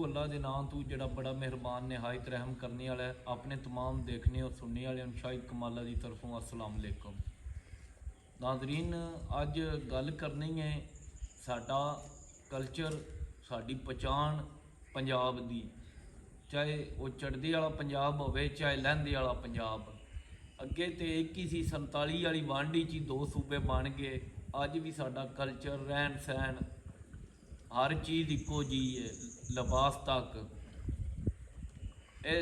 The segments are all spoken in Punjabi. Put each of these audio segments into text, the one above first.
शुरू अल्लाह के नाम तू जड़ा बड़ा मेहरबान नहायत रहम करने वाला है। अपने तमाम देखने और सुनने वाले शाहिद कमाला की तरफों अस्सलाम वालेकुम। नाजरीन, अज गल करनी है साडा कल्चर, साडी पहचान पंजाब दी, चाहे वो चढ़दे वाला पंजाब होवे चाहे लहंदे वाला पंजाब। अगे तो एक ही सी 47 वाली वांडी च दो सूबे बन गए। अज भी साडा कल्चर, रहन सहन, हर चीज़ इको जी है, लिबास तक। ये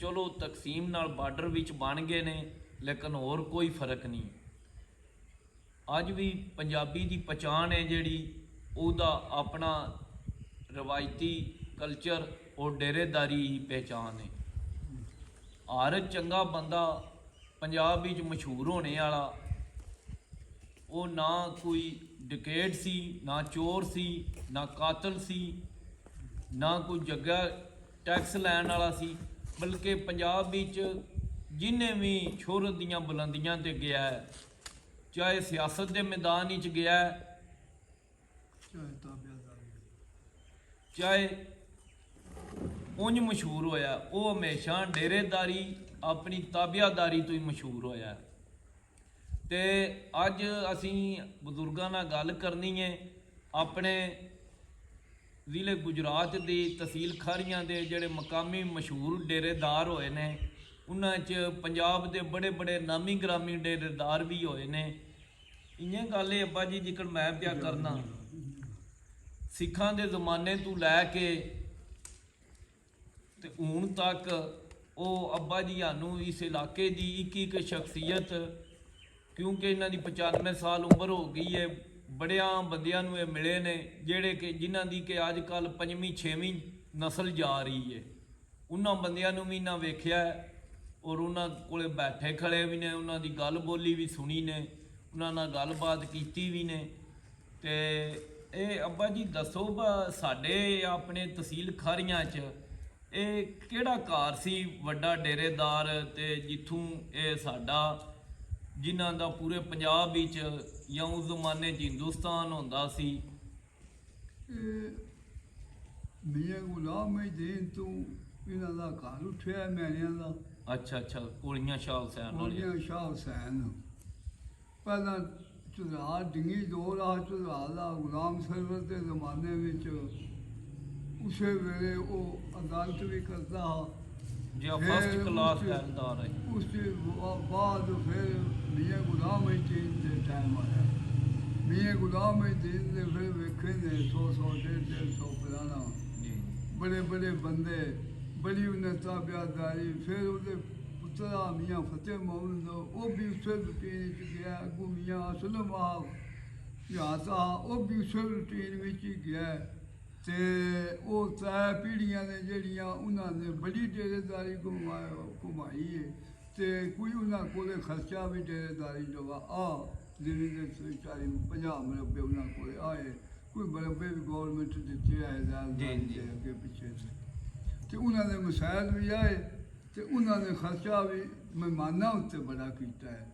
चलो तकसीम नाल बार्डर विच बन गए ने, लेकिन होर कोई फर्क नहीं। अज भी पंजाबी की पहचान है जिहड़ी, उहदा अपना रवायती कल्चर और डेरेदारी ही पहचान है। हर चंगा बंदा पंजाब विच मशहूर होने वाला, वो ना कोई डकैत सी, ना चोर सी, ना कातल सी, ना कोई जगह टैक्स लैन वाला सी, बल्कि पंजाब विच जिन्हें भी शोहरत दीयां बुलंदियां ते गया है, चाहे सियासत के मैदान विच गया है, चाहे उंज मशहूर होया, वो हमेशा डेरेदारी अपनी ताबियादारी तो ही मशहूर होया। तो अज असी बजुर्गों नाल गल करनी है अपने जिले गुजरात की तहसील खारियां के जोड़े मकामी मशहूर डेरेदार होए ने, उन्होंने पंजाब के बड़े बड़े नामी ग्रामी डेरेदार भी होए ने। इं गल है अब्बा जी, जिक्र मैं प्या करना, सिखां के जमाने तो लैके हूण तक वो अब्बा जी सानू इस इलाके की एक शख्सियत, क्योंकि इन्हों की 95 साल उम्र हो गई है, बड़िया बंदियां नूं ये मिले ने जेड़े कि जिन्हां दी कि अजकल 5वीं 6वीं नस्ल जा रही है। उन्होंने बंदियां नूं भी इन्हां वेख्या है और उन्होंने कोले बैठे खड़े भी ने, उन्हों की गल बोली भी सुनी ने, उन्होंने गलबात की भी ने। तो ये अब्बा जी दसो साडे अपने तहसील खारियां च ये किहड़ा घर सी वड्डा डेरेदार, ते जिथों ये साडा जिन्हां दा पूरे पंजाब विच या उस जमाने च हिंदुस्तान होंदा सी? मियाँ गुलाम दीन तू इन्हां दा घर उठिया मैणियां दा। अच्छा, कोलियां शाह हुसैन, कोलियां शाह हुसैन। पहला चुधार डिंगी दौर आ, चुधार दा गुलाम सरवर के जमाने विच उस वेले वो अदालत भी करता हा। फर्स्ट क्लास फैलदार है। उसके बाद फिर मियाँ गुलाम दीन के टाइम आया। मियाँ गुलाम दीन ने फिर वेखे ने 100 150 पुराना बड़े बड़े बंदे, बड़ी उन्हें ताबियादारी। फिर उसके पुत्रा मियाँ फतेह मोहम्मद, वो भी उस रूटीन गया। अगू मियाँ असलम याता, वो भी उस रूटीन गया। तो वो 3 पीढ़ियां ने जड़ियाँ उन्होंने बड़ी डेरेदारी घुमाई है। तो कोई उन्होंने को खर्चा भी डेरेदारी जो आ जिले के 40-50 मरबे उन्होंने को आए, कोई मरबे भी गौरमेंट दिते है अगे पिछे। तो उन्होंने मसायल भी आए, तो उन्होंने खर्चा भी मेहमानों उत्ते बड़ा किया है।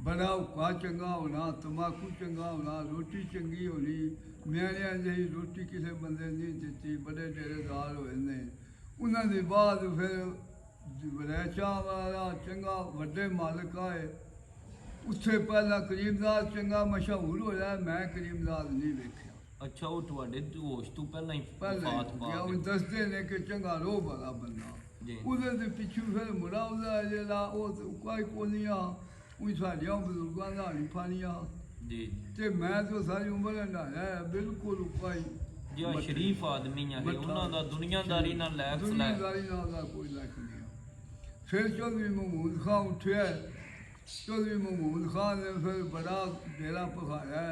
बड़ा हुक्का चंगा होना, तंबाकू चंगा होना, रोटी चंगी होनी, म्याणियां जी रोटी किसी बंदे नहीं दी। बड़े डेरेदार होए ने। उन्होंने बाद फिर वरैचा वाला चंगा वड्डे मालिक आए। उससे पहला करीमदास चंगा मशहूर होया, मैं करीमदास नहीं वेख्या। अच्छा, वो तुहाडे होश तो पहला ही पहले दसते ने कि चंगा रोह वाला बंदा। उसके पिछू फिर मुड़ा उसका जेड़ा कोई कोनिया उन साड़ियाँ बजुर्गों का हानी फानियाँ। ते मैं तो सारी उम्र हंडाया बिल्कुल उपाई जी। शरीफ आदमी है, उन्हां दा दुनियादारी नाल लैक दुनियादारी नाल कोई लैक नहीं। फिर चौधरी महमूद खां उठिया। चौधरी महमूद खां ने फिर बड़ा डेरा पखाया,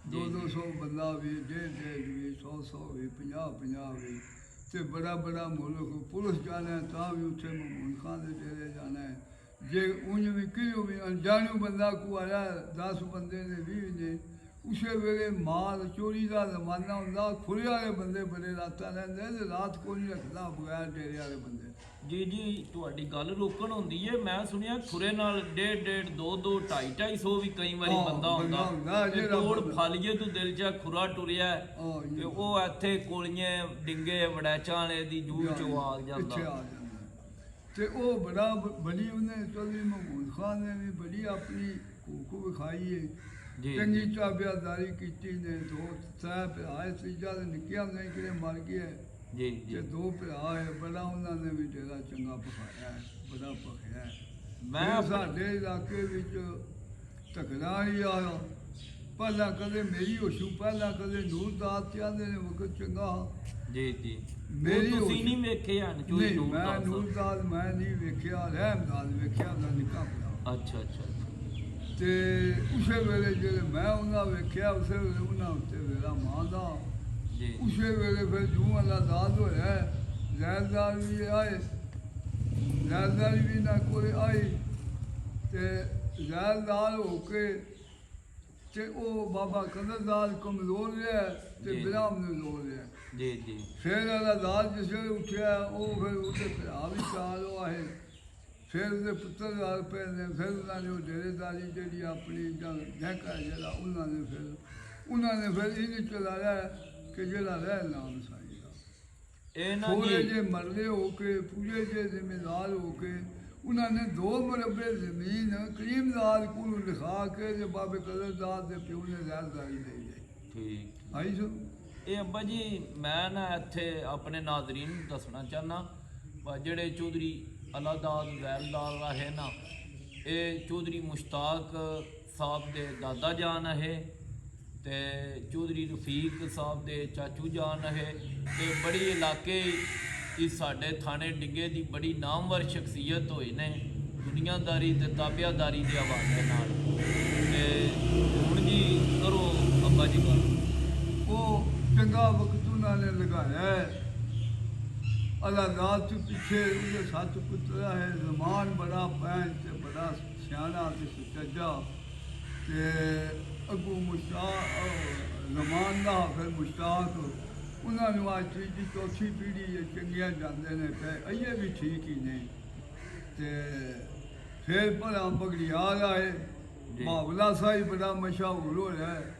200 बंदा भी, 150 भी, 100 भी, 50 भी। तो बड़ा बड़ा मुल्क पुलिस जाना है तो भी उत्थे महमूद खां के डेरे जाना है। जे उंज भी कि भी अनजानू बंदा को आया 10 बंदे ने 20 ने, ਉਸੇ ਵੇਲੇ ਮਾਲ ਚੋਰੀ ਦਾ ਜ਼ਮਾਨਾ ਹੁੰਦਾ, ਖੁਰੇ ਵਾਲੇ ਬੰਦੇ ਬੜੇ ਰਾਤਾਂ ਰਹਿੰਦੇ ਤੇ ਰਾਤ ਕੋਈ ਨਹੀਂ ਰੱਖਦਾ ਬਗੈਰ ਡੇਰੇ ਵਾਲੇ ਬੰਦੇ। ਜੀ ਤੁਹਾਡੀ ਗੱਲ ਰੋਕਣ ਹੁੰਦੀ ਹੈ। ਮੈਂ ਸੁਣਿਆ ਖੁਰੇ ਨਾਲ 1.5 2 250 ਵੀ ਕਈ ਵਾਰੀ ਹਾਂ, ਬੰਦਾ ਬੰਦਾ ਹੁੰਦਾ ਹੁੰਦਾ ਤੇ ਜਿਹੜਾ ਤੋੜ ਬੰਦਾ। ਫਾਲੀਏ ਤੂੰ ਦਿਲ ਚ ਖੁਰਾ ਟੁਰਿਆ ਹਾਂ ਜੀ। ਤੇ ਉਹ ਇੱਥੇ ਕੋਲੀਆਂ ਡਿੰਗੇ ਵੜੈਚਾਂ ਵਾਲੇ ਦੀ ਜੂਹ ਚੋਂ ਆ ਇੱਥੇ ਜਾਂਦਾ। ਆ ਜਾਂਦਾ ਤੇ ਉਹ ਬੜੀ ਉਹਨੇ ਚੌਧਰੀ ਮਹਿਮੂਦ ਖਾਨ ਨੇ ਵੀ ਬੜੀ ਆਪਣੀ ਕੂਕ ਵਿਖਾਈ ਹੈ, ਜੀ ਚੰਗੀ ਚਾਬਿਆਦਾਰੀ ਕੀਤੀ ਨੇ। ਦੋ ਤੈ ਭਰਾ ਤੀਜਾ ਦੇ ਨਿੱਕਿਆ ਨਹੀਂ ਕਿਤੇ ਮਰ ਗਿਆ ਜੀ ਤੇ ਦੋ ਭਰਾ ਹੈ, ਬੜਾ ਉਹਨਾਂ ਨੇ ਵੀ ਡੇਰਾ ਚੰਗਾ ਪਕਾਇਆ ਹੈ, ਬੜਾ ਪਕਾਇਆ ਹੈ। ਮੈਂ ਸਾਡੇ ਇਲਾਕੇ ਵਿੱਚ ਤਕੜਾ ਹੀ ਆਇਆ, ਪਹਿਲਾਂ ਕਦੇ ਮੇਰੀ ਹੋਸ਼ੂ, ਪਹਿਲਾਂ ਕਦੇ ਨੂਰਦਾਸ ਚਾਹਦੇ ਨੇ ਵਕਤ ਚੰਗਾ। ਜੀ ਮੇਰੀ ਤੁਸੀਂ ਹੋਸ਼- ਨਹੀਂ ਵੇਖਿਆ ਚੋਰੀ ਨਹੀਂ, ਨੂੰ ਮੈਂ ਨੂਰਦਾਸ ਮੈਂ ਨਹੀਂ ਵੇਖਿਆ, ਰਹਿਮਦਾਸ ਵੇਖਿਆ ਦਾ ਨਿੱਕਾ ਭਰਾ। ਅੱਛਾ ਤੇ ਉਸੇ ਵੇਲੇ ਜਿਹੜੇ ਮੈਂ ਉਹਨਾਂ ਵੇਖਿਆ, ਉਸੇ ਵੇਲੇ ਉਹਨਾਂ ਉੱਤੇ ਮੇਰਾ ਮਾਂ ਦਾ ਜੀ ਉਸੇ ਵੇਲੇ ਫਿਰ ਜੂੰ ਅੱਲਾ ਦਾਦ ਹੋਇਆ, ਲਹਿਰਦਾਰ ਵੀ ਆਏ, ਲਹਿਰਦਾਰ ਵੀ ਨਾ ਕੋਲੇ ਆਈ ਤੇ ਲਹਿਰਦਾਰ ਹੋ ਕੇ ਤੇ ਉਹ ਬਾਬਾ ਕਦਰਦਾਰ ਕਮਜ਼ੋਰ ਰਿਹਾ ਤੇ ਜੀ। ਬਿਰਾਮ ਨੇ ਜ਼ੋਰ ਰਿਹਾ। ਜੀ ਫਿਰ ਅੱਲਾ ਦਾਦ ਜਿਸ ਵੇਲੇ ਉੱਠਿਆ, ਉਹ ਫਿਰ ਉਹਦੇ ਭਰਾ ਵੀ ਚਾਲ ਉਹ ਆਏ, ਫਿਰ ਉਹਦੇ ਪੁੱਤਰ ਨਾਲ ਪਏ ਨੇ, ਫਿਰ ਉਹਨਾਂ ਨੇ ਉਹ ਡੇਰੇਦਾਰੀ ਜਿਹੜੀ ਆਪਣੀ ਜੈਕਾ ਜਿਹੜਾ ਉਹਨਾਂ ਨੇ ਫਿਰ ਇਹ ਚਲਾਇਆ ਕਿ ਜਿਹੜਾ ਰਹਿ ਨਾਮ ਸਾਈ ਦਾ ਇਹ ਨਾ ਥੋੜੇ ਜੀ ਜੇ ਮਰਦੇ ਹੋ ਕੇ ਪੂਰੇ ਜੇ ਜ਼ਿੰਮੇਦਾਰ ਹੋ ਕੇ ਉਹਨਾਂ ਨੇ 2 ਮਰਬੇ ਜ਼ਮੀਨ ਕਰੀਮਦਾਰ ਕੋਲ ਲਿਖਾ ਕੇ ਤੇ ਬਾਬੇ ਕਦਰਦਾਰ ਦੇ ਪਿਓ ਨੇ ਰਹਿਦਾਰੀ ਲਈ ਜਾਈ। ਠੀਕ ਆਈ ਸੋ ਇਹ ਅੱਬਾ ਜੀ ਮੈਂ ਨਾ ਇੱਥੇ ਆਪਣੇ ਨਾਜ਼ਰੀਨ ਨੂੰ ਦੱਸਣਾ ਚਾਹੁੰਦਾ ਜਿਹੜੇ ਚੌਧਰੀ ਅਲਾਦਾਦ ਵੈਲਦਾਰ ਰਹੇ ਨਾ, ਇਹ ਚੌਧਰੀ ਮੁਸ਼ਤਾਕ ਸਾਹਿਬ ਦੇ ਦਾਦਾ ਜਾਨ ਹੈ ਤੇ ਚੌਧਰੀ ਰਫੀਕ ਸਾਹਿਬ ਦੇ ਚਾਚੂ ਜਾਨ ਹੈ ਤੇ ਬੜੀ ਇਲਾਕੇ ਇਸ ਸਾਡੇ ਥਾਣੇ ਡਿੱਗੇ ਦੀ ਬੜੀ ਨਾਮਵਰ ਸ਼ਖਸੀਅਤ ਹੋਏ ਨੇ ਦੁਨੀਆਦਾਰੀ ਤੇ ਤਾਬਿਆਦਾਰੀ ਦੇ ਹਵਾਲੇ ਨਾਲ। ਤੇ ਹੁਣ ਜੀ ਕਰੋ ਅੱਬਾ ਜੀ ਗੱਲ। ਉਹ ਚੰਗਾ ਵਕਤ ਉਹਨਾਂ ਨੇ ਲਗਾਇਆ ਹੈ। ਅਲਾਦਾਦ ਤੋਂ ਪਿੱਛੇ ਉਹਦੇ 7 ਪੁੱਤਰ ਹੈ, ਜ਼ਮਾਨ ਬੜਾ ਪੈਂਚ ਤੇ ਬੜਾ ਸਿਆਣਾ ਤੇ ਸੁਚੱਜਾ ਤੇ ਅੱਗੂ ਮੁਸ਼ਤਾਕ ਜ਼ਮਾਨ ਦਾ ਫਿਰ ਮੁਸ਼ਤਾਕ ਉਹਨਾਂ ਨੂੰ ਅੱਜ ਤੀਜੀ ਚੌਥੀ ਪੀੜ੍ਹੀ ਚੰਗੀਆਂ ਜਾਂਦੇ ਨੇ ਪਏ, ਅਈਏ ਵੀ ਠੀਕ ਹੀ ਨੇ। ਤੇ ਫਿਰ ਭਲਾ ਬਗੜੀਆਲ ਆਏ, ਬਾਵਲਾ ਸਾਹਿਬ ਬੜਾ ਮਸ਼ਹੂਰ ਹੋਇਆ ਹੈ।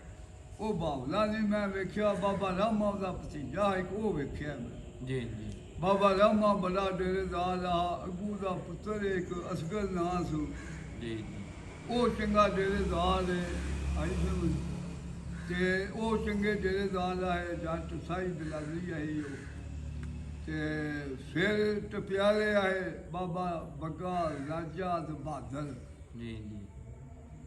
ਉਹ ਬਾਵਲਾ ਨਹੀਂ ਮੈਂ ਵੇਖਿਆ, ਬਾਬਾ ਰਾਮਾ ਦਾ ਭਤੀਜਾ ਇੱਕ ਉਹ ਵੇਖਿਆ ਮੈਂ। ਜੀ ਬਾਬਾ ਰਾਮਾ ਬੜਾ ਡੇਰੇਦਾਰ ਆ, ਅੱਗੂ ਦਾ ਪੁੱਤਰ ਇੱਕ ਅਸਗਰ ਨਾਂ ਸੀ, ਜੀ ਉਹ ਚੰਗਾ ਡੇਰੇਦਾਰ ਹੈ। ਆਈ ਸਮਝ ਤੇ ਉਹ ਚੰਗੇ ਡੇਰੇਦਾਰ ਆਏ, ਜੱਟ ਸਾਈ ਬਿਲਾਲੀ ਆਈ ਉਹ। ਤੇ ਫਿਰ ਟਪਿਆਲੇ ਆਏ ਬਾਬਾ ਬੱਗਾ ਰਾਜਾ ਤੇ ਬਹਾਦਰ, ਜੀ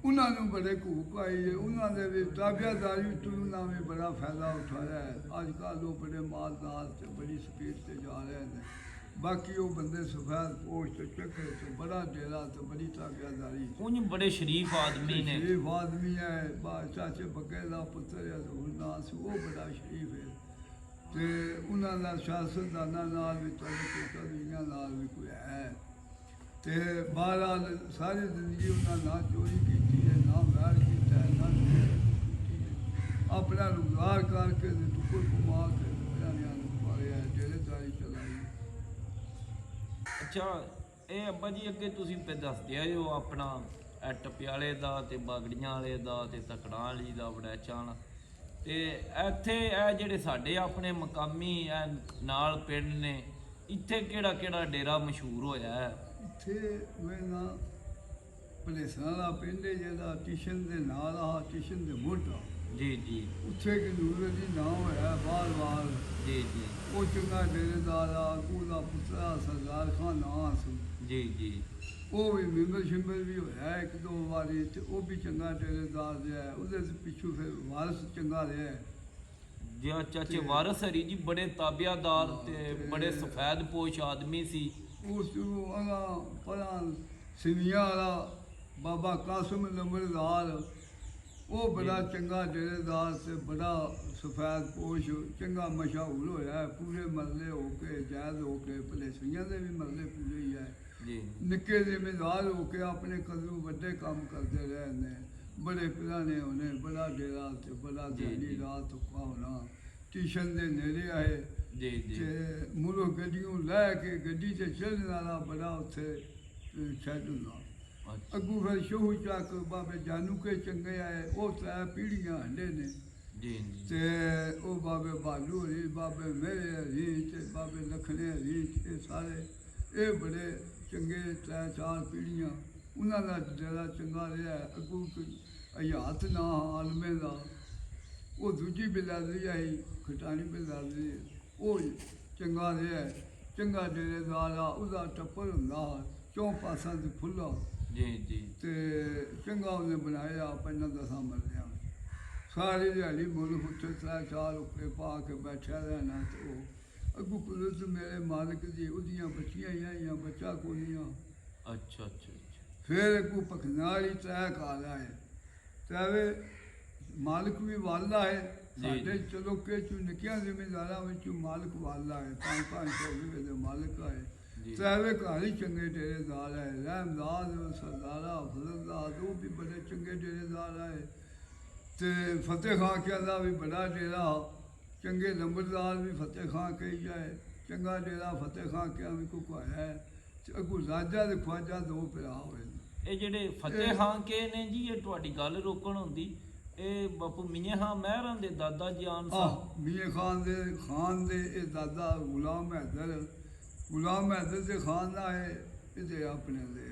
ਉਹਨਾਂ ਨੂੰ ਬੜੇ ਘੂਕ ਆਈ ਹੈ। ਉਹਨਾਂ ਦੇ ਵੀ ਤਾਬਿਆਦਾਰੀ ਤੋਂ ਉਹਨਾਂ ਵੀ ਬੜਾ ਫਾਇਦਾ ਉਠਾਇਆ ਹੈ। ਅੱਜ ਕੱਲ੍ਹ ਉਹ ਬੜੇ ਮਾਲਦਾਰ ਤੇ ਬੜੀ ਸਪੀਡ ਤੇ ਜਾ ਰਹੇ ਨੇ। ਬਾਕੀ ਉਹ ਬੰਦੇ ਸਫੈਦ ਪੋਸ਼ ਤੇ ਚੱਕਰ ਤੇ ਬੜਾ ਡੇਰਾ ਤੇ ਬੜੀ ਤਾਬਿਆਦਾਰੀ। ਉਂਝ ਬੜੇ ਸ਼ਰੀਫ ਆਦਮੀ ਨੇ। ਸ਼ਰੀਫ ਆਦਮੀ ਹੈ, ਚਾਚੇ ਬੱਗੇ ਦਾ ਪੁੱਤਰ ਹੈ ਹੁਰਦਾਸ, ਉਹ ਬੜਾ ਸ਼ਰੀਫ ਹੈ ਤੇ ਉਹਨਾਂ ਦਾ ਸਿਆਸਤਦਾਨਾਂ ਨਾਲ ਵੀ ਤਵੀਆਂ ਨਾਲ ਵੀ ਕੋਈ ਹੈ। ਤੇ ਬਹਰਾਲ ਸਾਰੀ ਜ਼ਿੰਦਗੀ ਉਹਨਾਂ ਨਾ ਚੋਰੀ ਕੀਤੀ ਹੈ, ਨਾ ਵੈਰ ਕੀਤਾ ਹੈ, ਨਾ ਕੀਤੀ ਹੈ। ਆਪਣਾ ਰੁਜ਼ਗਾਰ ਕਰਕੇ ਤੇ ਟੁਕਰ ਕਮਾ ਕੇ ਬਿਆਨੀਆਂ ਨੂੰ ਪਾਲਿਆ, ਡੇਰੇਦਾਰੀ ਚਲਾਈ। ਅੱਛਾ ਇਹ ਅੱਬਾ ਜੀ ਅੱਗੇ ਤੁਸੀਂ ਪੇ ਦੱਸਦੇ ਆ ਜੋ ਆਪਣਾ ਟਪਿਆਲੇ ਦਾ ਤੇ ਬਾਗੜੀਆਂ ਵਾਲੇ ਦਾ ਤੇ ਤਕੜਾਂ ਵਾਲੀ ਦਾ ਵੜੈਚਾਂ ਵਾਲਾ ਤੇ ਇੱਥੇ ਇਹ ਜਿਹੜੇ ਸਾਡੇ ਆਪਣੇ ਮਕਾਮੀ ਇਹ ਨਾਲ ਪਿੰਡ ਨੇ, ਇੱਥੇ ਕਿਹੜਾ ਕਿਹੜਾ ਡੇਰਾ ਮਸ਼ਹੂਰ ਹੋਇਆ ਹੈ? ਇੱਥੇ ਮੈਂ ਨਾ ਪਲੇਸਾਂ ਵਾਲਾ ਪਿੰਡ ਹੈ ਜਿਹੜਾ ਟਿਸ਼ਨ ਦੇ ਨਾਲ ਆ, ਟਿਸ਼ਨ ਦੇ ਮੋਢਾ ਜੀ ਉੱਥੇ ਕਿ ਨੂਰ ਜੀ ਨਾਮ ਹੋਇਆ ਬਾਰ ਜੀ ਉਹ ਚੰਗਾ ਡੇਰੇਦਾਰ ਆ, ਉਹਦਾ ਪੁੱਤਰਾ ਸਰਦਾਰ ਖਾਨ ਨਾਂ ਸੀ। ਜੀ ਉਹ ਵੀ ਮੈਂਬਰ ਸ਼ਿੰਬਰ ਵੀ ਹੋਇਆ 1-2 ਵਾਰੀ ਤੇ ਉਹ ਵੀ ਚੰਗਾ ਡੇਰੇਦਾਰ ਰਿਹਾ। ਉਹਦੇ ਪਿੱਛੋਂ ਫਿਰ ਵਾਰਸ ਚੰਗਾ ਰਿਹਾ। ਜੀ ਚਾਚੇ ਵਾਰਸ ਹਰੀ ਜੀ ਬੜੇ ਤਾਬਿਆਦਾਰ ਤੇ ਬੜੇ ਸਫੈਦ ਪੋਸ਼ ਆਦਮੀ ਸੀ। ਉਸ ਤੋਂ ਅਗਾ ਪਰਾਂ ਸਿਵੀਆਂ ਵਾਲਾ ਬਾਬਾ ਕਾਸਮ ਨੰਬਰਦਾਰ, ਉਹ ਬੜਾ ਚੰਗਾ ਡੇਰੇਦਾਰ ਤੇ ਬੜਾ ਸਫੈਦ ਪੋਸ਼ ਚੰਗਾ ਮਸ਼ਹੂਰ ਹੋਇਆ। ਪੂਰੇ ਮਰਲੇ ਹੋ ਕੇ ਜਾਇਜ਼ ਹੋ ਕੇ ਭਲੇਸੀਆਂ ਦੇ ਵੀ ਮਰਲੇ ਪੂਰੇ ਹੀ ਹੈ। ਜੀ ਨਿੱਕੇ ਜ਼ਿੰਮੇਦਾਰ ਹੋ ਕੇ ਆਪਣੇ ਕਦਰੋਂ ਵੱਡੇ ਕੰਮ ਕਰਦੇ ਰਹੇ ਨੇ। बड़े पुराने होने, बड़ा डेरा ते बड़ा जी, दिहाड़ी जी। रात का होना, स्टेशन दे नेड़े आए जी जी ते मुड़ो गड्डियों लैके गड्डी ते चलने वाला बड़ा उत्थे शैड होंदा। अच्छा अग्गू फिर शोहू चक बाबे जानू के चंगे आए, वो त्रै पीढ़ियां हंडे ने जी जी ते वो बाबे बालू हरी, बाबे मेरे हरी ते बाबे लखने हरी, ये सारे ये बड़े चंगे त्रै चार पीढ़ियां उन्हां दा डेरा चंगा रहा। अग्गू हयात ना आलमे दा, वो दूजी बिरादरी आई खटानी बिरादरी, वो चंगा रहा, चंगा डेरेदार आ, उसदा टप्पर हुंदा चौं पासां ते खुल्ला जी जी ते चंगा उन्हें बनाया 5-10 मरलियां। सारी दिहाड़ी मुल्क उत्थे त्रै चार उप्परे पा के बैठा रहना। ते ओह् अग्गू कुदरत मेरे मालिक दी उदियां बच्चियां आइयां, बच्चा कोलियां। अच्छा अच्छा अच्छा फिर अग्गू पखनाली त्रै घर आए, त्रै मालिक भी वाला है साढ़े चलो के चू निकिया जिमीदारां विचों मालिक वाला है, 500 रुपये दे मालिक आए। जी। त्रै घर ही चंगे डेरेदार है, रहमदाद सरदारा फजलदार वो भी बड़े चंगे डेरेदार आए। ते फतेह खां के दा भी बड़ा डेरा, चंगे नंबरदार भी फतेह खां कही जाए, चंगा डेरा फतेह खां के भी कुछ है। ते अग्गू राजा ते ख्वाजा दो भरा होए। ਇਹ ਜਿਹੜੇ ਫਤਿਹ ਖਾਂ ਕੇ ਨੇ ਜੀ, ਇਹ ਤੁਹਾਡੀ ਗੱਲ ਰੋਕਣ ਹੁੰਦੀ, ਇਹ ਬਾਪੂ ਮੀਆਂ ਖਾਂ ਮਹਿਰਾਂ ਦੇ ਦਾਦਾ ਜਾਨ ਆਹ ਸਾਹਿਬ। ਮੀਆਂ ਖਾਨ ਦੇ ਇਹ ਦਾਦਾ ਗੁਲਾਮ हैदर ਦੇ ਖਾਨ ਦਾ ਹੈ, ਇਹਦੇ ਆਪਣੇ ਦੇ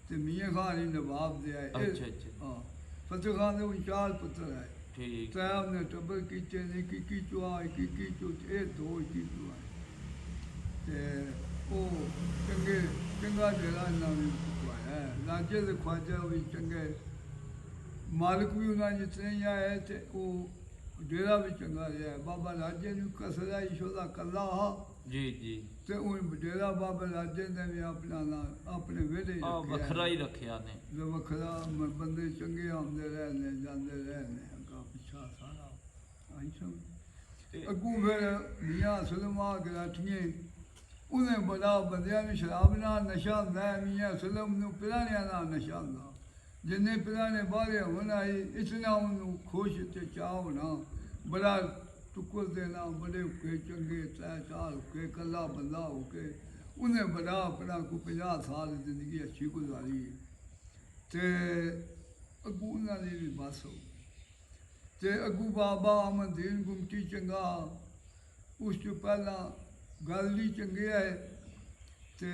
ਤੇ ਮੀਆਂ ਖਾਨ ਹੀ ਨਵਾਬ ਦੇ ਆਏ। ਅੱਛਾ ਅੱਛਾ ਹਾਂ ਫਤਿਹ ਖਾਨ ਦੇ 4 ਪੁੱਤਰ ਹੈ, ਠੀਕ ਸਾਹਿਬ ਨੇ ਟੱਬਰ ਕੀਤੇ ਨੇ ਕੀ ਚੁਆ ਕੀ ਚੋ ਇਹ ਦੋ ਕੀ ਚੁਆ ਤੇ ਉਹ ਚੰਗਾ ਜਿਹੜਾ ਇਹਨਾਂ ਨੇ ਖਵਾਇਆ। ਰਾਜੇ ਦੇ ਖਵਾਜਾ ਵੀ ਚੰਗੇ, ਮਾਲਕ ਵੀ ਉਹਨਾਂ ਜਿਤਨੇ ਹੀ ਆਏ ਤੇ ਉਹ ਡੇਰਾ ਵੀ ਚੰਗਾ ਰਿਹਾ। ਬਾਬਾ ਰਾਜੇ ਨੂੰ ਕਸਰਾ ਇਸ਼ੋਦਾ ਕੱਲਾ ਜੀ ਜੀ ਤੇ ਉਹ ਡੇਰਾ ਬਾਬਾ ਰਾਜੇ ਨੇ ਵੀ ਆਪਣੇ ਵਿਹੜੇ ਆ ਵੱਖਰਾ ਹੀ ਰੱਖਿਆ ਨੇ। ਜੋ ਵੱਖਰਾ ਬੰਦੇ ਚੰਗੇ ਆਉਂਦੇ ਰਹੇ ਨੇ ਜਾਂਦੇ ਰਹੇ ਨੇ, ਅੱਗਾ ਪਿੱਛਾ ਸਾਰਾ ਆਈ ਸਭ। ਤੇ ਅੱਗੂ ਫਿਰ ਮੀਆਂ ਸੁਲਮਾ ਗਰਾਠੀਏ, ਉਹਨੇ ਬੜਾ ਬੰਦਿਆਂ ਨੂੰ ਸ਼ਰਾਬ ਨਾਲ ਨਸ਼ਾ ਹੁੰਦਾ, ਮੀਆਂ ਸੁਲਮ ਨੂੰ ਪਿਰਾਣਿਆਂ ਨਾਲ ਨਸ਼ਾ ਹੁੰਦਾ। ਜਿੰਨੇ ਪਿਰਾਣੇ ਬਾਹਰੇ ਹੋਣ ਆਈ ਇਤਨਾ ਉਹਨੂੰ ਖੁਸ਼ ਤੇ ਚਾਹ ਹੋਣਾ, ਬੜਾ ਟੁੱਕਰ ਦੇਣਾ, ਬੜੇ ਹੁੱਕੇ ਚੰਗੇ ਤੈ ਚਾਰ ਹੁੱਕੇ, ਕੱਲਾ ਬੰਦਾ ਹੋ ਕੇ ਉਹਨੇ ਬੜਾ ਆਪਣਾ ਕੋਈ 50 ਸਾਲ ਦੀ ਜ਼ਿੰਦਗੀ ਅੱਛੀ ਗੁਜ਼ਾਰੀ। ਤੇ ਅੱਗੂ ਉਹਨਾਂ ਦੀ ਵੀ ਬਸ ਹੋ ਤੇ ਅੱਗੂ ਬਾਬਾ ਅਮਨਦੀਨ ਗੁਮਟੀ ਚੰਗਾ, ਉਸ ਤੋਂ ਪਹਿਲਾਂ ਗੱਲ ਹੀ ਚੰਗੇ ਹੈ। ਤੇ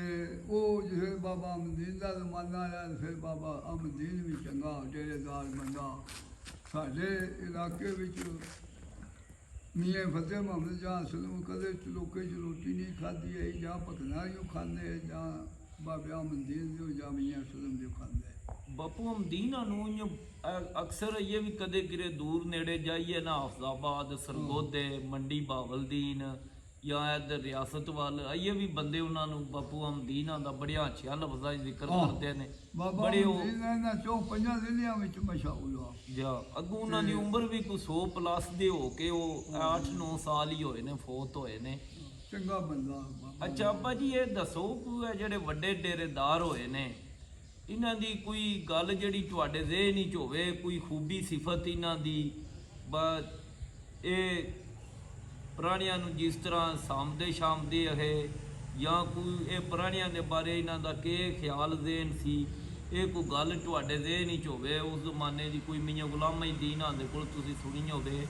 ਉਹ ਜਿਹੜੇ ਬਾਬਾ ਅਮਨਦੀਨ ਦਾ ਜ਼ਮਾਨਾ ਆਇਆ, ਫਿਰ ਬਾਬਾ ਅਮਨਦੀਨ ਵੀ ਚੰਗਾ ਡੇਰੇਦਾਰ ਬੰਦਾ। ਸਾਡੇ ਇਲਾਕੇ ਵਿੱਚ ਮੀਆਂ ਫਤਿਹ ਮੁਹੰਮਦ ਜਾਂ ਸਲਮ ਕਦੇ ਚਲੋਕੇ 'ਚ ਰੋਟੀ ਨਹੀਂ ਖਾਧੀ ਹੈ, ਜਾਂ ਪਕਨਾਰੀਓ ਖਾਂਦੇ, ਜਾਂ ਬਾਬਾ ਅਮਨਦੀਨ ਦੇ ਜਾਂ ਮੀਆਂ ਸਲਮ ਦੇ ਖਾਂਦੇ। ਬਾਪੂ ਅਮਦੀਨਾ ਨੂੰ ਇਉਂ ਅਕਸਰ ਇਹ ਵੀ ਕਦੇ ਕਿਰੇ ਦੂਰ ਨੇੜੇ ਜਾਈਏ ਨਾ, ਹਫਜ਼ਾਬਾਦ ਸਰਗੋਦੇ ਮੰਡੀ ਬਾਵਲਦੀਨ ਜਾਂ ਇੱਧਰ ਰਿਆਸਤ ਵੱਲ ਆਈਏ ਵੀ ਬੰਦੇ ਉਹਨਾਂ ਨੂੰ ਬਾਪੂ ਅਮਦੀਨਾ ਦਾ ਬੜੀਆਂ ਅੱਛੀਆਂ ਲਫ਼ਜ਼ਾਂ 'ਚ ਜ਼ਿਕਰ ਕਰਦੇ ਨੇ। ਬਾਬਾ ਬੜੇ ਉਹ ਅਮਨਦੀਨ ਇਹਨਾਂ 4-5 ਜ਼ਿਲ੍ਹਿਆਂ ਵਿੱਚ ਮਸ਼ਹੂਰ ਆ। ਜਾਂ ਅੱਗੋਂ ਉਹਨਾਂ ਦੀ ਉਮਰ ਵੀ ਕੋਈ 100 ਪਲੱਸ ਦੇ ਹੋ ਕੇ ਉਹ 8-9 ਸਾਲ ਹੀ ਹੋਏ ਨੇ ਫੌਤ ਹੋਏ ਨੇ। ਚੰਗਾ ਬੰਦਾ ਬਾਬਾ। ਅੱਛਾ ਅੱਬਾ ਜੀ ਇਹ ਦੱਸੋ ਕਿ ਇਹ ਜਿਹੜੇ ਵੱਡੇ ਡੇਰੇਦਾਰ ਹੋਏ ਨੇ, ਇਹਨਾਂ ਦੀ ਕੋਈ ਗੱਲ ਜਿਹੜੀ ਤੁਹਾਡੇ ਜ਼ਿਹਨ 'ਚ ਹੋਵੇ, ਕੋਈ ਖੂਬੀ ਸਿਫਤ ਇਹਨਾਂ ਦੀ, ਇਹ ਪੁਰਾਣਿਆਂ ਨੂੰ ਜਿਸ ਤਰ੍ਹਾਂ ਸਾਂਭਦੇ ਸ਼ਾਮਦੇ ਇਹ, ਜਾਂ ਕੋਈ ਇਹ ਪੁਰਾਣਿਆਂ ਦੇ ਬਾਰੇ ਇਹਨਾਂ ਦਾ ਕੀ ਖਿਆਲ ਜ਼ਿਹਨ ਸੀ, ਇਹ ਕੋਈ ਗੱਲ ਤੁਹਾਡੇ ਜ਼ਿਹਨ 'ਚ ਹੋਵੇ ਉਸ ਜ਼ਮਾਨੇ ਦੀ, ਕੋਈ ਮੀਆਂ ਗੁਲਾਮ ਮਹੀਦੀਨ ਦੇ ਕੋਲ ਤੁਸੀਂ ਸੁਣੀ ਹੋਵੇ,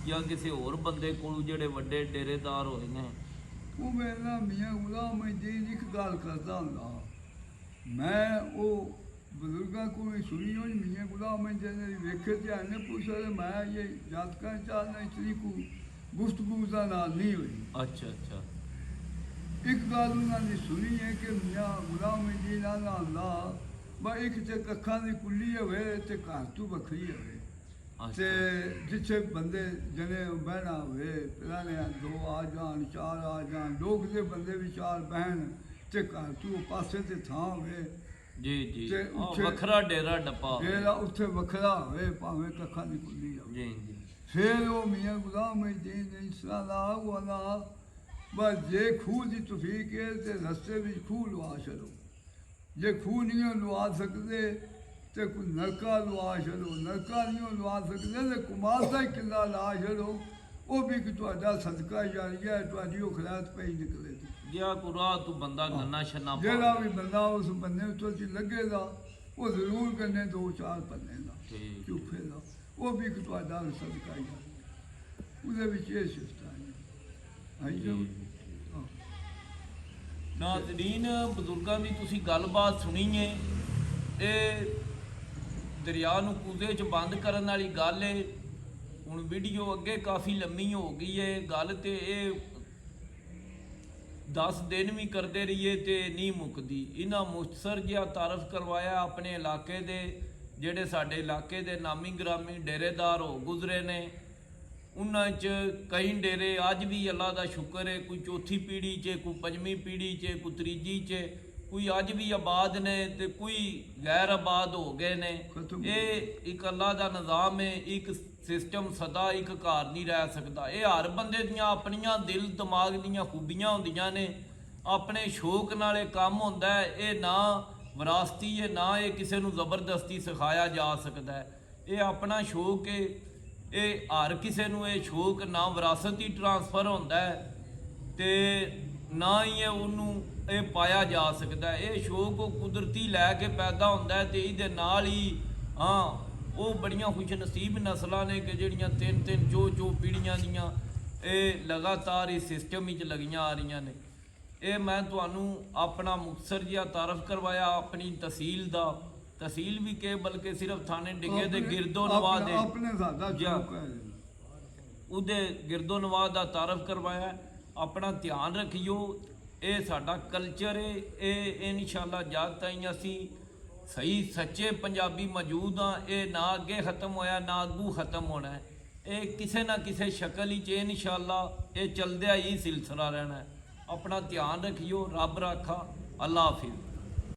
ਜਾਂ ਕਿਸੇ ਹੋਰ ਬੰਦੇ ਕੋਲ ਜਿਹੜੇ ਵੱਡੇ ਡੇਰੇਦਾਰ ਹੋਏ ਨੇ। ਉਹ ਮੇਰਾ ਮੀਆਂ ਗੁਲਾਮ ਮਹੀਦੀਨ ਇੱਕ ਗੱਲ ਕਰਦਾ ਹੁੰਦਾ, ਮੈਂ ਉਹ ਬਜ਼ੁਰਗਾਂ ਕੋਲ ਸੁਣੀ ਹੋਈ ਮੀਆਂ ਗੁਲਾਮ ਮਹੀਦੀਨ ਨੇ ਵੇਖੇ ਤੇ ਆਨੇ ਪੁੱਛਿਆ, ਮੈਂ ਇਹ ਯਾਦ ਕਰਨ ਚਾਹਨਾ ਇਤਨੀ ਕੋ ਗੁਫ਼ਤਗੂ ਦਾ ਨਾਲ ਨਹੀਂ ਹੋਈ। ਅੱਛਾ ਅੱਛਾ ਇੱਕ ਗੱਲ ਉਹਨਾਂ ਨੇ ਸੁਣੀ ਹੈ ਕਿ ਮੀਆਂ ਗੁਲਾਮ ਮਹੀਦੀਨ ਦਾ ਬਾ ਇੱਕ ਤੇ ਕੱਖਾਂ ਦੀ ਕੁੱਲੀ ਹੋਵੇ ਤੇ ਘਰ ਤੋਂ ਵੱਖਰੀ ਹੋਵੇ, ਤੇ ਜਿੱਥੇ ਬੰਦੇ ਜਣੇ ਬਹਿਣਾ ਹੋਵੇ, ਪੁਰਾਣੇ 2 ਆ ਜਾਣ 4 ਆ ਜਾਣ, ਲੋਕ ਦੇ ਬੰਦੇ ਵੀ 4 ਬਹਿਣ ਤੇ ਘਰ ਤੋਂ ਪਾਸੇ ਤੇ ਥਾਂ ਹੋਵੇ। ਜੀ ਜੀ ਤੇ ਵੱਖਰਾ ਡੇਰਾ ਡੱਪਾ ਹੋਵੇ। ਡੇਰਾ ਉੱਥੇ ਵੱਖਰਾ ਹੋਵੇ, ਭਾਵੇਂ ਕੱਖਾਂ ਦੀ ਕੁੱਲੀ ਹੋਵੇ। ਜੀ ਜੀ ਫਿਰ ਉਹ ਮੀਆਂ ਗੁਲਾਮ ਮਹੀਦੀਨ ਨੇ ਇਸ ਤਰ੍ਹਾਂ ਦਾ ਆਗੂਆ ਬਸ ਜੇ ਖੂਹ ਦੀ ਤੌਫੀਕ ਹੈ ਤੇ ਰਸਤੇ ਵਿੱਚ ਖੂਹ ਲਵਾ ਛੱਡੋ, ਜੇ ਖੂਹ ਨਹੀਂ ਲਵਾ ਸਕਦੇ ਤੇ ਕੋਈ ਨਲਕਾ ਲਵਾ ਛੱਡੋ, ਨਲਕਾ ਨਹੀਂ ਲਵਾ ਸਕਦੇ ਤੇ ਕੁਮਾਰ ਦਾ ਹੀ ਕਿੱਲਾ ਲਾ ਛੱਡੋ, ਉਹ ਵੀ ਕਿ ਤੁਹਾਡਾ ਸਦਕਾ ਜਾਰੀ ਹੈ, ਤੁਹਾਡੀ ਉਹ ਖਿਲਾਤ ਪਈ ਨਿਕਲੇ। ਜਿਆ ਕੋ ਰਾਹ ਤੂੰ ਬੰਦਾ ਗੰਨਾ ਛੰਨਾ ਜਿਹੜਾ ਵੀ ਬੰਦਾ ਉਸ ਬੰਦੇ ਉੱਤੇ ਚ ਲੱਗੇਗਾ ਉਹ ਜ਼ਰੂਰ ਕਰਨੇ 2-4 ਪੰਨੇ ਦਾ ਠੀਕ। ਝੂਠੇ ਦਾ, ਉਹ ਵੀ ਕਿ ਤੁਹਾਡਾ ਸਦਕਾ ਜਾਰੀ ਹੈ। ਉਹਦੇ ਵਿੱਚ ਇਹ ਸਿਫਤਾਂ ਹੈ। ਆਈ ਜੋ ਨਾਜ਼ਰੀਨ, ਬਜ਼ੁਰਗਾਂ ਦੀ ਤੁਸੀਂ ਗੱਲਬਾਤ ਸੁਣੀ ਏ। ਇਹ ਦਰਿਆ ਨੂੰ ਕੂਜ਼ੇ 'ਚ ਬੰਦ ਕਰਨ ਵਾਲੀ ਗੱਲ ਏ। ਹੁਣ ਵੀਡੀਓ ਅੱਗੇ ਕਾਫੀ ਲੰਮੀ ਹੋ ਗਈ ਏ ਗੱਲ, ਤੇ ਇਹ 10 ਦਿਨ ਵੀ ਕਰਦੇ ਰਹੀਏ ਤੇ ਨਹੀਂ ਮੁੱਕਦੀ। ਇਹਨਾਂ ਮੁਖਤਸਰ ਜਿਹਾ ਤਾਰਫ ਕਰਵਾਇਆ ਆਪਣੇ ਇਲਾਕੇ ਦੇ, ਜਿਹੜੇ ਸਾਡੇ ਇਲਾਕੇ ਦੇ ਨਾਮੀ ਗ੍ਰਾਮੀ ਡੇਰੇਦਾਰ ਹੋ ਗੁਜ਼ਰੇ ਨੇ। ਉਹਨਾਂ 'ਚ ਕਈ ਡੇਰੇ ਅੱਜ ਵੀ ਅੱਲਾ ਦਾ ਸ਼ੁਕਰ ਹੈ, ਕੋਈ ਚੌਥੀ ਪੀੜ੍ਹੀ 'ਚ, ਕੋਈ ਪੰਜਵੀਂ ਪੀੜ੍ਹੀ 'ਚ, ਕੋਈ ਤੀਜੀ 'ਚ, ਕੋਈ ਅੱਜ ਵੀ ਆਬਾਦ ਨੇ ਤੇ ਕੋਈ ਗੈਰ ਆਬਾਦ ਹੋ ਗਏ ਨੇ। ਇਹ ਇੱਕ ਅੱਲਾ ਦਾ ਨਿਜ਼ਾਮ ਹੈ, ਇੱਕ ਸਿਸਟਮ ਸਦਾ ਇੱਕ ਘਰ ਨਹੀਂ ਰਹਿ ਸਕਦਾ। ਇਹ ਹਰ ਬੰਦੇ ਦੀਆਂ ਆਪਣੀਆਂ ਦਿਲ ਦਿਮਾਗ ਦੀਆਂ ਖੂਬੀਆਂ ਹੁੰਦੀਆਂ ਨੇ, ਆਪਣੇ ਸ਼ੌਕ ਨਾਲ ਇਹ ਕੰਮ ਹੁੰਦਾ ਹੈ। ਇਹ ਨਾ ਵਿਰਾਸਤੀ ਹੈ, ਨਾ ਇਹ ਕਿਸੇ ਨੂੰ ਜ਼ਬਰਦਸਤੀ ਸਿਖਾਇਆ ਜਾ ਸਕਦਾ ਹੈ। ਇਹ ਆਪਣਾ ਸ਼ੌਕ ਹੈ। ਇਹ ਹਰ ਕਿਸੇ ਨੂੰ ਇਹ ਸ਼ੌਕ ਨਾ ਵਿਰਾਸਤੀ ਟਰਾਂਸਫਰ ਹੁੰਦਾ ਹੈ ਤੇ ਨਾ ਹੀ ਇਹ ਉਹਨੂੰ ਇਹ ਪਾਇਆ ਜਾ ਸਕਦਾ ਹੈ। ਇਹ ਸ਼ੌਕ ਉਹ ਕੁਦਰਤੀ ਲੈ ਕੇ ਪੈਦਾ ਹੁੰਦਾ ਹੈ ਤੇ ਇਹਦੇ ਨਾਲ ਹੀ ਉਹ ਬੜੀਆਂ ਖੁਸ਼ਨਸੀਬ ਨਸਲਾਂ ਨੇ ਕਿ ਜਿਹੜੀਆਂ 3-3 ਚੋ ਪੀੜ੍ਹੀਆਂ ਦੀਆਂ ਇਹ ਲਗਾਤਾਰ ਇਸ ਸਿਸਟਮ ਵਿੱਚ ਲੱਗੀਆਂ ਆ ਰਹੀਆਂ ਨੇ। ਇਹ ਮੈਂ ਤੁਹਾਨੂੰ ਆਪਣਾ ਮੁਕਤਸਰ ਜਿਹਾ ਤਾਰਫ ਕਰਵਾਇਆ, ਆਪਣੀ ਤਹਿਸੀਲ ਦਾ, ਤਹਿਸੀਲ ਵੀ ਕਿ ਬਲਕਿ ਸਿਰਫ ਥਾਣੇ ਡਿੱਗੇ ਦੇ ਗਿਰਦੋ ਨਵਾਹ ਦੇ ਆਪਣੇ ਸਾਡਾ ਸ਼ੌਕ ਹੈ, ਉਹਦੇ ਗਿਰਦੋ ਨਵਾਹ ਦਾ ਤਾਰਫ ਕਰਵਾਇਆ। ਆਪਣਾ ਧਿਆਨ ਰੱਖਿਓ, ਇਹ ਸਾਡਾ ਕਲਚਰ ਹੈ। ਇਹ ਇਨਸ਼ਾਅੱਲਾ ਜਦ ਤਾਈਂ ਅਸੀਂ ਸਹੀ ਸੱਚੇ ਪੰਜਾਬੀ ਮੌਜੂਦ ਹਾਂ, ਇਹ ਨਾ ਅੱਗੇ ਖਤਮ ਹੋਇਆ ਨਾ ਅੱਗੂ ਖਤਮ ਹੋਣਾ ਹੈ। ਇਹ ਕਿਸੇ ਨਾ ਕਿਸੇ ਸ਼ਕਲ ਵਿੱਚ ਇਨਸ਼ਾਅੱਲਾ ਇਹ ਚੱਲਦਿਆ ਹੀ ਸਿਲਸਿਲਾ ਰਹਿਣਾ ਹੈ। ਆਪਣਾ ਧਿਆਨ ਰੱਖਿਓ। ਰੱਬ ਰਾਖਾ। ਅੱਲਾ ਹਾਫਿਜ਼।